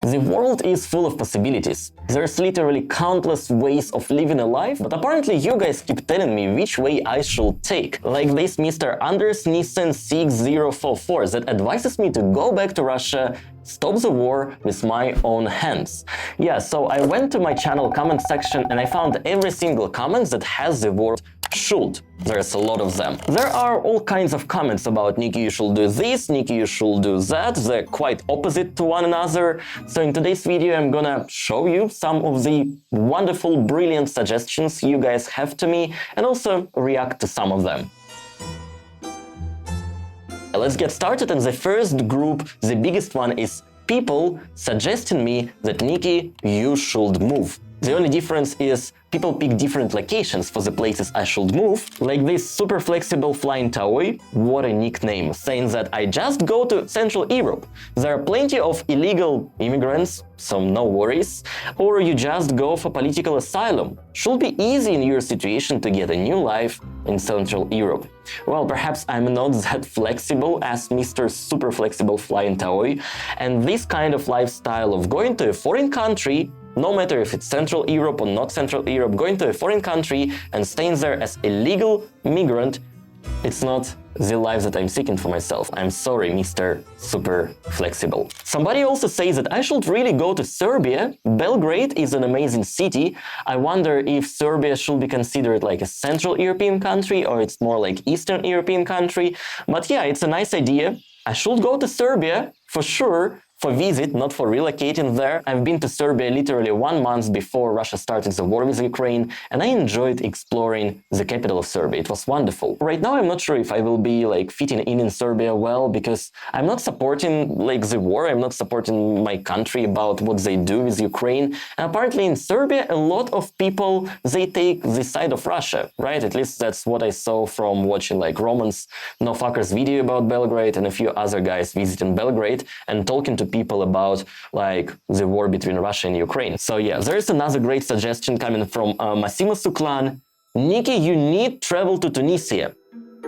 The world is full of possibilities. There's literally countless ways of living a life, but apparently you guys keep telling me which way I should take. Like this Mr. Anders Nissen 6044 that advises me to go back to Russia, stop the war with my own hands. Yeah, so I went to my channel comment section and I found every single comment that has the word should. There's a lot of them. There are all kinds of comments about Niki, you should do this, Niki, you should do that. They're quite opposite to one another. So in today's video, I'm gonna show you some of the wonderful, brilliant suggestions you guys have to me and also react to some of them. Let's get started. And the first group, the biggest one, is people suggesting me that Niki, you should move. The only difference is people pick different locations for the places I should move, like this super flexible flying toy, what a nickname, saying that I just go to Central Europe. There are plenty of illegal immigrants, so no worries, or you just go for political asylum. Should be easy in your situation to get a new life in Central Europe. Well, perhaps I'm not that flexible as Mr. Super Flexible Flying Toy, and this kind of lifestyle of going to a foreign country, no matter if it's Central Europe or not Central Europe, going to a foreign country and staying there as a legal migrant, it's not the life that I'm seeking for myself. I'm sorry, Mr. Super Flexible. Somebody also says that I should really go to Serbia. Belgrade is an amazing city. I wonder if Serbia should be considered like a Central European country or it's more like Eastern European country. But yeah, it's a nice idea. I should go to Serbia for sure. For visit, not for relocating there. I've been to Serbia literally 1 month before Russia started the war with Ukraine, and I enjoyed exploring the capital of Serbia. It was wonderful. Right now, I'm not sure if I will be like fitting in Serbia well, because I'm not supporting like the war. I'm not supporting my country about what they do with Ukraine. And apparently in Serbia, a lot of people, they take the side of Russia, right? At least that's what I saw from watching like Roman's No Fuckers video about Belgrade and a few other guys visiting Belgrade and talking to people about like the war between Russia and Ukraine. So yeah, there's another great suggestion coming from Massimo Suklan. Niki, you need travel to Tunisia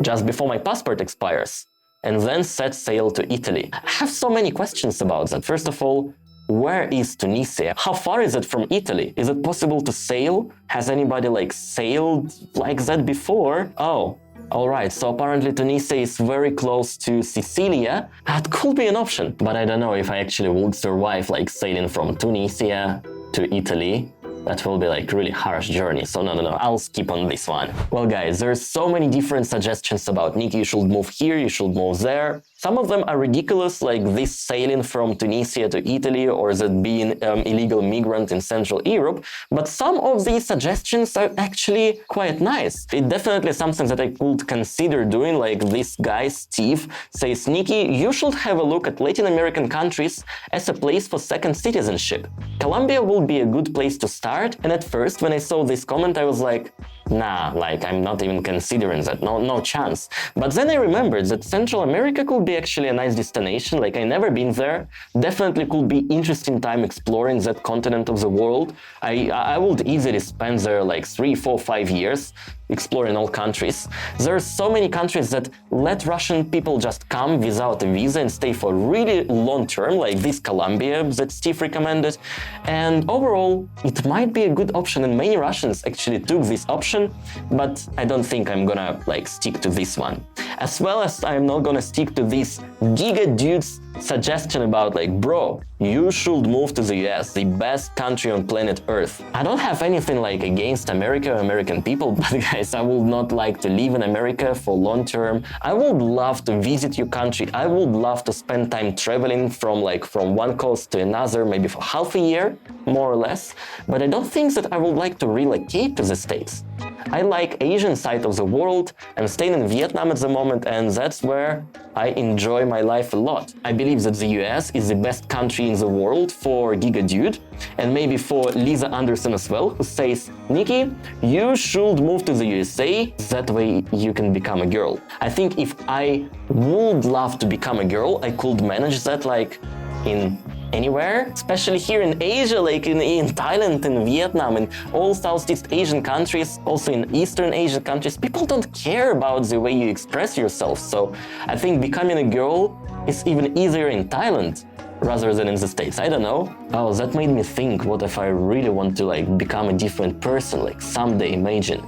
just before my passport expires and then set sail to Italy. I have so many questions about that. First of all, where is Tunisia? How far is it from Italy? Is it possible to sail? Has anybody like sailed like that before? Oh. Alright, so apparently Tunisia is very close to Sicilia. That could be an option, but I don't know if I actually would survive like sailing from Tunisia to Italy. That will be like really harsh journey, so no, I'll skip on this one. Well guys, there's so many different suggestions about Niki, you should move here, you should move there. Some of them are ridiculous, like this sailing from Tunisia to Italy or that being illegal migrant in Central Europe, but some of these suggestions are actually quite nice. It's definitely something that I could consider doing, like this guy, Steve, says, Niki, you should have a look at Latin American countries as a place for second citizenship. Colombia will be a good place to start, and at first when I saw this comment I was like, nah, like I'm not even considering that, no chance. But then I remembered that Central America could be actually a nice destination, like I never been there. Definitely could be interesting time exploring that continent of the world. I would easily spend there like 3, 4, 5 years exploring all countries. There are so many countries that let Russian people just come without a visa and stay for really long term, like this Colombia that Steve recommended. And overall, it might be a good option, and many Russians actually took this option, but I don't think I'm gonna like stick to this one. As well as I'm not gonna stick to this Giga Dude's suggestion about like, bro, you should move to the US, the best country on planet Earth. I don't have anything like against America or American people, but guys, I would not like to live in America for long term. I would love to visit your country. I would love to spend time traveling from one coast to another, maybe for half a year, more or less. But I don't think that I would like to relocate to the States. I like Asian side of the world. I'm staying in Vietnam at the moment, and that's where I enjoy my life a lot. I believe that the US is the best country in the world for Giga Dude, and maybe for Lisa Anderson as well, who says, Niki, you should move to the USA, that way you can become a girl. I think if I would love to become a girl, I could manage that like in anywhere, especially here in Asia, like in Thailand, in Vietnam, and all Southeast Asian countries, also in Eastern Asian countries. People don't care about the way you express yourself, so I think becoming a girl is even easier in Thailand. rather than in the States. I don't know. Oh, that made me think, what if I really want to like become a different person, like someday, imagine.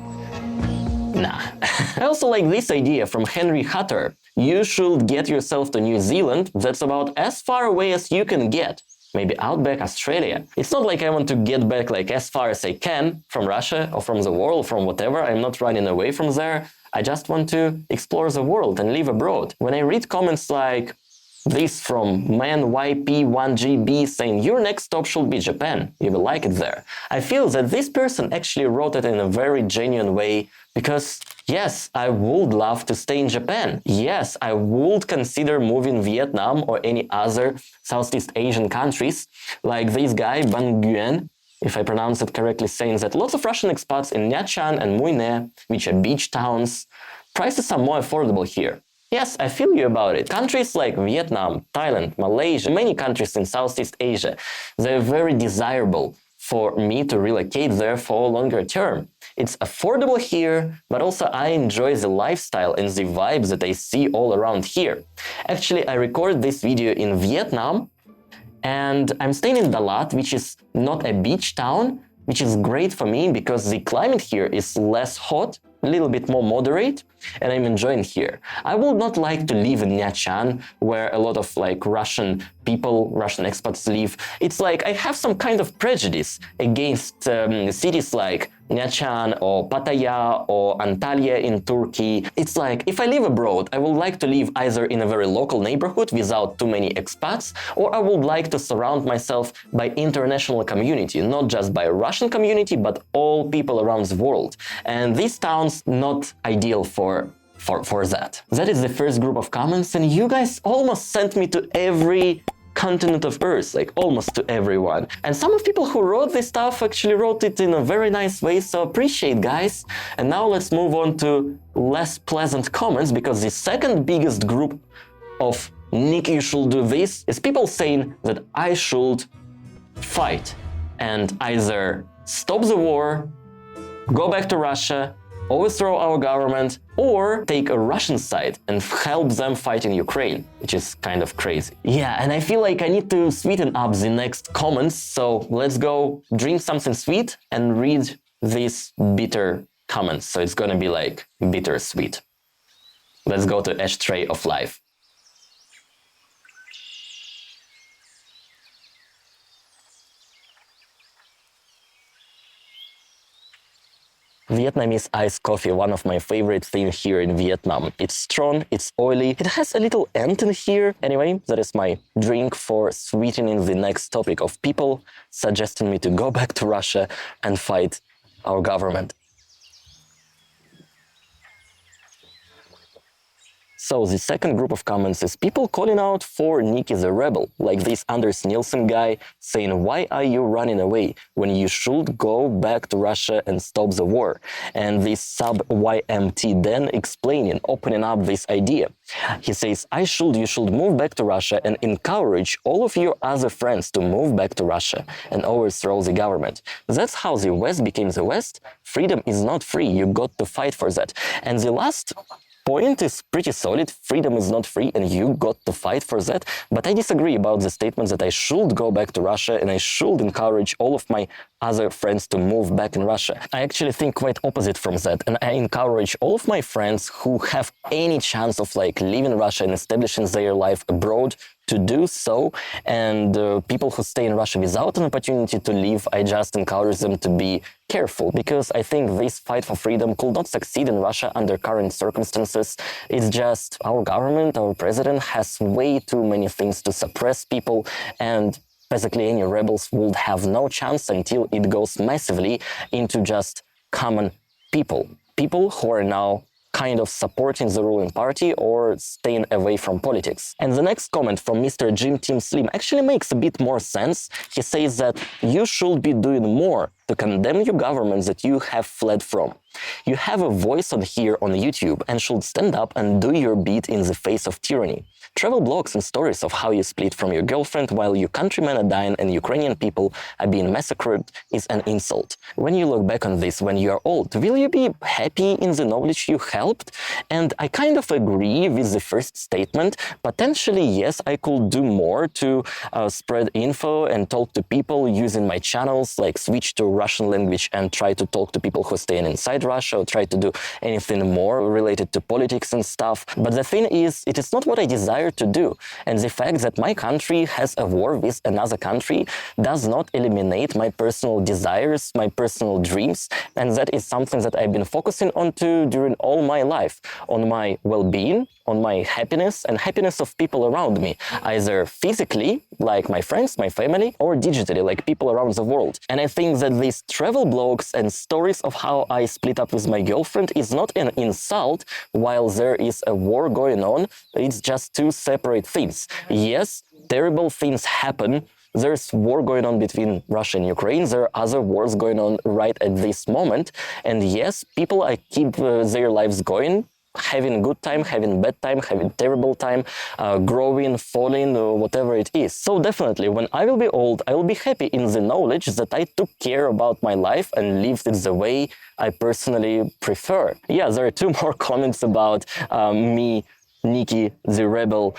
Nah. I also like this idea from Henry Hutter. You should get yourself to New Zealand, that's about as far away as you can get. Maybe outback Australia. It's not like I want to get back like as far as I can from Russia or from the world, from whatever. I'm not running away from there. I just want to explore the world and live abroad. When I read comments like this from ManYP1GB saying your next stop should be Japan, you will like it there, I feel that this person actually wrote it in a very genuine way, because yes, I would love to stay in Japan. Yes, I would consider moving Vietnam or any other Southeast Asian countries, like this guy Bang Nguyen, if I pronounce it correctly, saying that lots of Russian expats in Nha Trang and Mui Ne, which are beach towns, prices are more affordable here. Yes, I feel you about it. Countries like Vietnam, Thailand, Malaysia, many countries in Southeast Asia, they're very desirable for me to relocate there for a longer term. It's affordable here, but also I enjoy the lifestyle and the vibes that I see all around here. Actually, I recorded this video in Vietnam, and I'm staying in Dalat, which is not a beach town, which is great for me because the climate here is less hot, a little bit more moderate, and I'm enjoying here. I would not like to live in Nha Trang, where a lot of like Russian people, Russian expats live. It's like I have some kind of prejudice against cities like Nha Trang or Pattaya or Antalya in Turkey. It's like if I live abroad, I would like to live either in a very local neighborhood without too many expats, or I would like to surround myself by international community, not just by Russian community, but all people around the world. And these towns not ideal for that. That is the first group of comments, and you guys almost sent me to every continent of Earth, like almost to everyone. And some of people who wrote this stuff actually wrote it in a very nice way, so appreciate, guys. And now let's move on to less pleasant comments, because the second biggest group of Niki, you should do this, is people saying that I should fight and either stop the war, go back to Russia, overthrow our government, or take a Russian side and help them fight in Ukraine, which is kind of crazy. Yeah, and I feel like I need to sweeten up the next comments, so let's go drink something sweet and read these bitter comments. So it's gonna be like bittersweet. Let's go to ashtray of life. Vietnamese iced coffee, one of my favorite things here in Vietnam. It's strong, it's oily, it has a little ant in here. Anyway, that is my drink for sweetening the next topic of people suggesting me to go back to Russia and fight our government. So the second group of comments is people calling out for Niki the rebel, like this Anders Nielsen guy saying, why are you running away when you should go back to Russia and stop the war? And this sub YMT then explaining, opening up this idea. He says, you should move back to Russia and encourage all of your other friends to move back to Russia and overthrow the government. That's how the West became the West. Freedom is not free, you got to fight for that. And the last point is pretty solid. Freedom is not free and you got to fight for that. But I disagree about the statement that I should go back to Russia and I should encourage all of my other friends to move back in Russia. I actually think quite opposite from that, and I encourage all of my friends who have any chance of like leaving Russia and establishing their life abroad to do so, and people who stay in Russia without an opportunity to leave, I just encourage them to be careful, because I think this fight for freedom could not succeed in Russia under current circumstances. It's just our government, our president has way too many things to suppress people, and basically any rebels would have no chance until it goes massively into just common people. People who are now kind of supporting the ruling party or staying away from politics. And the next comment from Mr. Jim Team Slim actually makes a bit more sense. He says that you should be doing more to condemn your governments that you have fled from. You have a voice on here on YouTube and should stand up and do your bit in the face of tyranny. Travel blogs and stories of how you split from your girlfriend while your countrymen are dying and Ukrainian people are being massacred is an insult. When you look back on this when you are old, will you be happy in the knowledge you helped? And I kind of agree with the first statement. Potentially, yes, I could do more to spread info and talk to people using my channels, like switch to Russian language and try to talk to people who are staying inside Russia, or try to do anything more related to politics and stuff. But the thing is, it is not what I desire to do. And the fact that my country has a war with another country does not eliminate my personal desires, my personal dreams. And that is something that I've been focusing on to during all my life, on my well-being, on my happiness and happiness of people around me, either physically, like my friends, my family, or digitally, like people around the world. And I think that these travel blogs and stories of how I split up with my girlfriend is not an insult while there is a war going on. It's just two separate things. Yes, terrible things happen. There's war going on between Russia and Ukraine. There are other wars going on right at this moment. And yes, people keep their lives going, having good time, having bad time, having terrible time, growing, falling, or whatever it is. So definitely, when I will be old, I will be happy in the knowledge that I took care about my life and lived it the way I personally prefer. Yeah, there are two more comments about me, Niki, the rebel.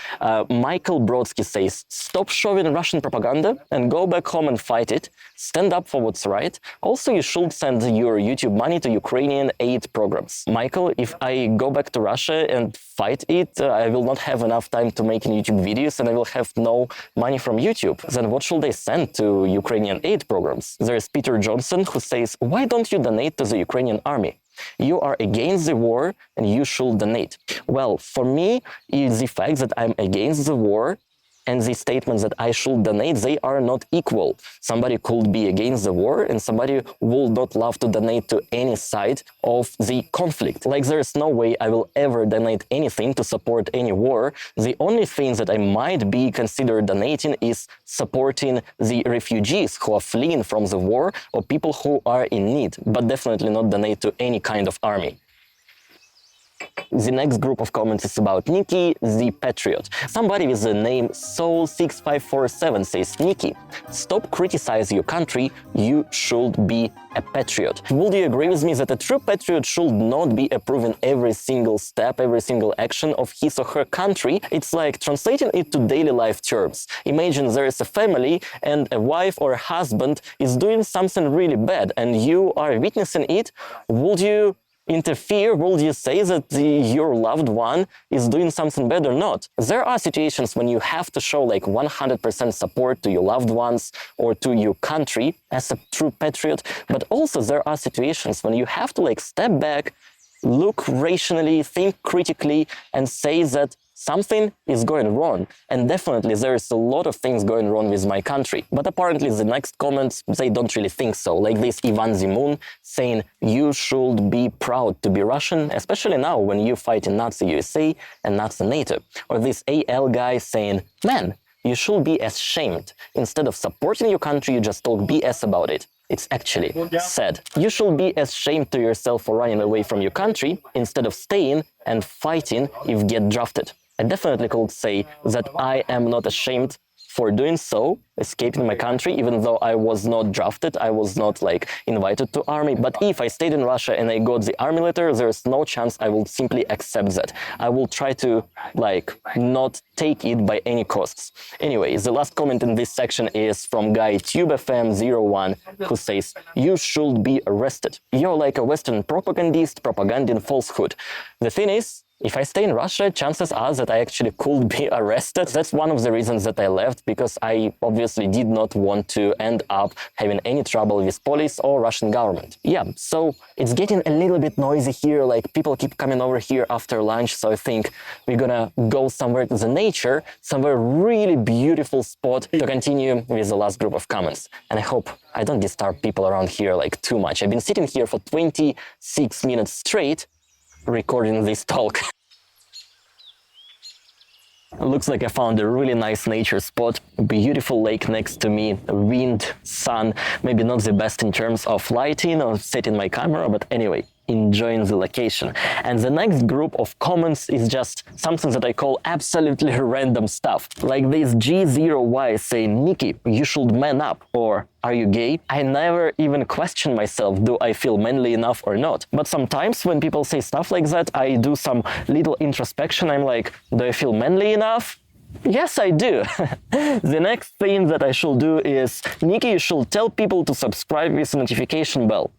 Michael Brodsky says, stop showing Russian propaganda and go back home and fight it. Stand up for what's right. Also, you should send your YouTube money to Ukrainian aid programs. Michael, if I go back to Russia and fight it, I will not have enough time to make YouTube videos and I will have no money from YouTube. Then what should I send to Ukrainian aid programs? There is Peter Johnson who says, why don't you donate to the Ukrainian army? You are against the war and you should donate. Well, for me, it's the fact that I'm against the war and the statements that I should donate, they are not equal. Somebody could be against the war and somebody would not love to donate to any side of the conflict. Like, there's no way I will ever donate anything to support any war. The only thing that I might be considered donating is supporting the refugees who are fleeing from the war or people who are in need, but definitely not donate to any kind of army. The next group of comments is about Niki, the patriot. Somebody with the name Soul6547 says, Niki, stop criticizing your country, you should be a patriot. Would you agree with me that a true patriot should not be approving every single step, every single action of his or her country? It's like translating it to daily life terms. Imagine there is a family and a wife or a husband is doing something really bad and you are witnessing it. Would you interfere? Would you say that your loved one is doing something bad or not? There are situations when you have to show like 100% support to your loved ones or to your country as a true patriot, but also there are situations when you have to like step back, look rationally, think critically, and say that something is going wrong. And definitely there is a lot of things going wrong with my country. But apparently the next comments, they don't really think so. Like this Ivan Zimun saying, you should be proud to be Russian, especially now when you fight in Nazi USA and Nazi NATO. Or this AL guy saying, man, you should be ashamed. Instead of supporting your country, you just talk BS about it. It's actually sad. You should be ashamed to yourself for running away from your country instead of staying and fighting if you get drafted. I definitely could say that I am not ashamed for doing so, escaping my country, even though I was not drafted, I was not like invited to army. But if I stayed in Russia and I got the army letter, there's no chance I will simply accept that. I will try to like not take it by any costs. Anyway, the last comment in this section is from guy TubeFM01 who says, you should be arrested. You're like a Western propagandist propaganding falsehood. The thing is, if I stay in Russia, chances are that I actually could be arrested. That's one of the reasons that I left, because I obviously did not want to end up having any trouble with police or Russian government. Yeah, so it's getting a little bit noisy here, like people keep coming over here after lunch, so I think we're gonna go somewhere to the nature, somewhere really beautiful spot to continue with the last group of comments. And I hope I don't disturb people around here like too much. I've been sitting here for 26 minutes straight, recording this talk. Looks like I found a really nice nature spot, beautiful lake next to me, wind, sun, maybe not the best in terms of lighting or setting my camera, but anyway, enjoying the location. And the next group of comments is just something that I call absolutely random stuff. Like this G0Y saying, Niki, you should man up, or are you gay? I never even question myself, do I feel manly enough or not? But sometimes when people say stuff like that, I do some little introspection. I'm like, do I feel manly enough? Yes, I do. The next thing that I should do is, Niki, you should tell people to subscribe with a notification bell.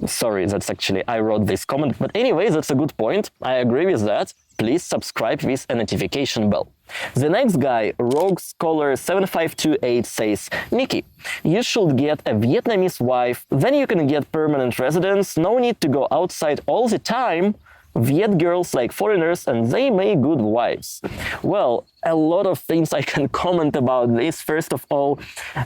Sorry, that's actually, I wrote this comment, but anyway, that's a good point. I agree with that. Please subscribe with a notification bell. The next guy, Rogue Scholar 7528, says, Niki, you should get a Vietnamese wife, then you can get permanent residence, no need to go outside all the time. Viet girls like foreigners and they make good wives. Well, a lot of things I can comment about this. First of all,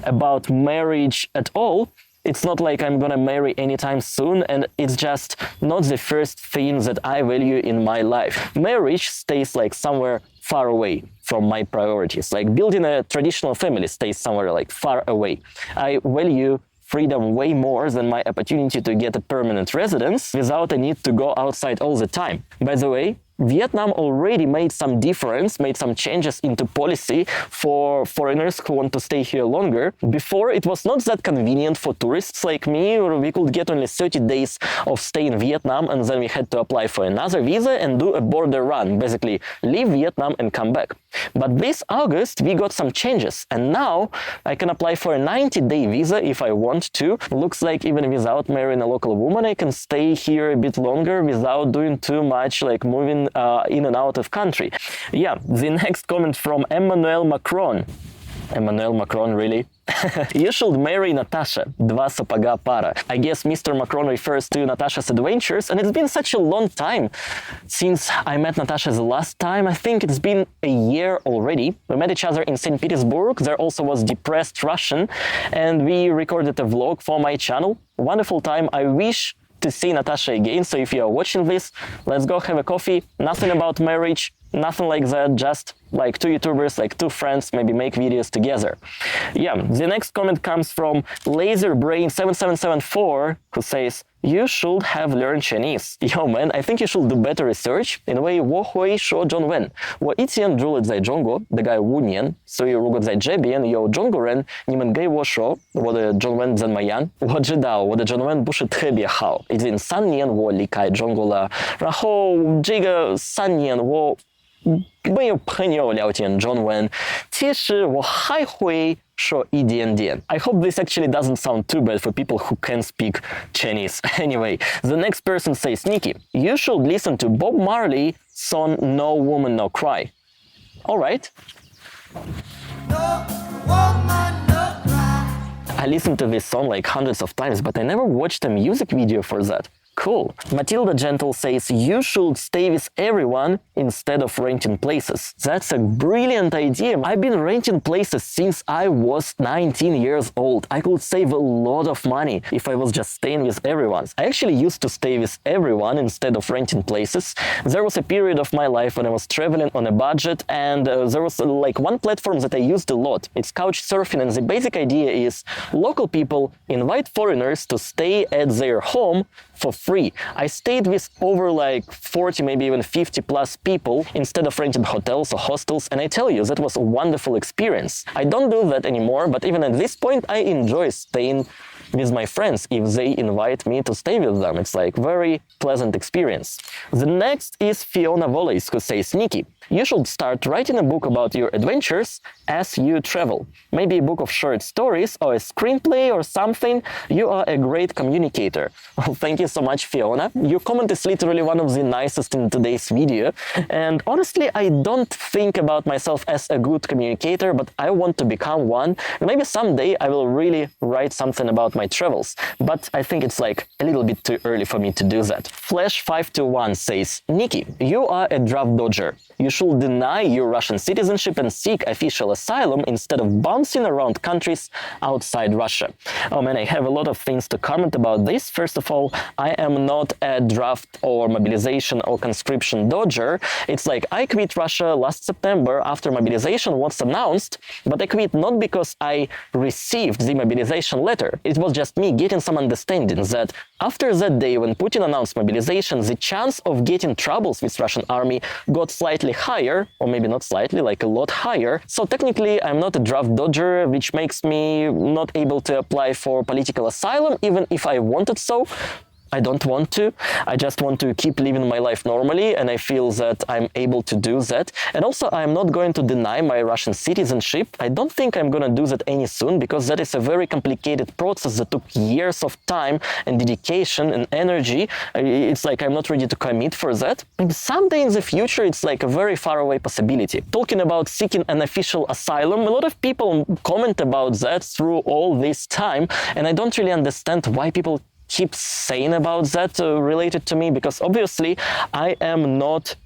about marriage at all. It's not like I'm gonna marry anytime soon, and it's just not the first thing that I value in my life. Marriage stays like somewhere far away from my priorities. Like building a traditional family stays somewhere like far away. I value freedom way more than my opportunity to get a permanent residence without a need to go outside all the time. By the way, Vietnam already made some changes into policy for foreigners who want to stay here longer. Before, it was not that convenient for tourists like me, or we could get only 30 days of stay in Vietnam and then we had to apply for another visa and do a border run, basically leave Vietnam and come back. But this August, we got some changes, and now I can apply for a 90-day visa if I want to. Looks like even without marrying a local woman, I can stay here a bit longer without doing too much, like moving in and out of country. Yeah, the next comment from Emmanuel Macron. Emmanuel Macron, really? You should marry Natasha. Два сапога пара. I guess Mr. Macron refers to Natasha's adventures, and it's been such a long time since I met Natasha the last time. I think it's been a year already. We met each other in St. Petersburg. There also was Depressed Russian, and we recorded a vlog for my channel. Wonderful time. I wish to see Natasha again, so if you are watching this, let's go have a coffee. Nothing about marriage, nothing like that, just like two YouTubers, like two friends, maybe make videos together. Yeah, the next comment comes from LaserBrain7774, who says, you should have learned Chinese. Yo man, I think you should do better research. In a way, wo hui shuo zhong wen. Wo itian zhulet zai zhongguo, the guy Wu Nian. So you rugot zai zhebian, yo zhongguoren, ni men gei wo shuo, wo de zhongwen zhen mayan, wo zhidao, wo de zhongwen bu shi tebie hao. 已经3年我离开中国了，然后这个3年我没有朋友了解中文，其实我还会说一点点。I hope this actually doesn't sound too bad for people who can speak Chinese. Anyway, the next person says, Niki, you should listen to Bob Marley song No Woman No Cry. Alright. No woman, no cry. I listened to this song like hundreds of times, but I never watched a music video for that. Cool. Matilda Gentle says, you should stay with everyone instead of renting places. That's a brilliant idea. I've been renting places since I was 19 years old. I could save a lot of money if I was just staying with everyone. I actually used to stay with everyone instead of renting places. There was a period of my life when I was traveling on a budget, and there was like one platform that I used a lot. It's Couchsurfing, and the basic idea is local people invite foreigners to stay at their home for free. I stayed with over like 40, maybe even 50 plus people instead of renting hotels or hostels, and I tell you, that was a wonderful experience. I don't do that anymore, but even at this point, I enjoy staying with my friends if they invite me to stay with them. It's like very pleasant experience. The next is Fiona Volleys, who says, Niki, you should start writing a book about your adventures as you travel. Maybe a book of short stories or a screenplay or something. You are a great communicator. Well, thank you so much, Fiona. Your comment is literally one of the nicest in today's video. And honestly, I don't think about myself as a good communicator, but I want to become one. Maybe someday I will really write something about my travels, but I think it's like a little bit too early for me to do that. Flash521 says, Niki, you are a draft dodger. You should deny your Russian citizenship and seek official asylum instead of bouncing around countries outside Russia. Oh man, I have a lot of things to comment about this. First of all, I am not a draft or mobilization or conscription dodger. It's like I quit Russia last September after mobilization was announced, but I quit not because I received the mobilization letter. It was just me getting some understanding that after that day when Putin announced mobilization, the chance of getting troubles with Russian army got slightly higher, or maybe not slightly, like a lot higher. So technically I'm not a draft dodger, which makes me not able to apply for political asylum, even if I wanted so. I don't want to. I just want to keep living my life normally, and I feel that I'm able to do that. And also, I'm not going to deny my Russian citizenship. I don't think I'm gonna do that any soon, because that is a very complicated process that took years of time and dedication and energy. It's like I'm not ready to commit for that. Maybe someday in the future, it's like a very far away possibility. Talking about seeking an official asylum, a lot of people comment about that through all this time, and I don't really understand why people keep saying about that related to me, because obviously I am not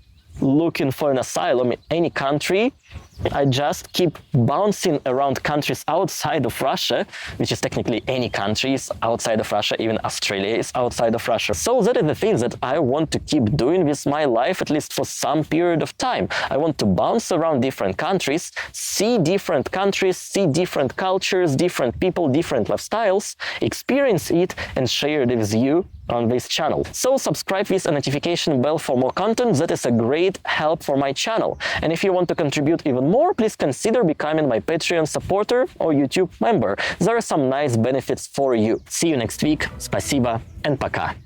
looking for an asylum in any country. I just keep bouncing around countries outside of Russia, which is technically any countries outside of Russia, even Australia is outside of Russia. So that is the thing that I want to keep doing with my life, at least for some period of time. I want to bounce around different countries, see different countries, see different cultures, different people, different lifestyles, experience it and share it with you on this channel. So subscribe with a notification bell for more content. That is a great help for my channel. And if you want to contribute even more, please consider becoming my Patreon supporter or YouTube member. There are some nice benefits for you. See you next week. Спасибо and пока.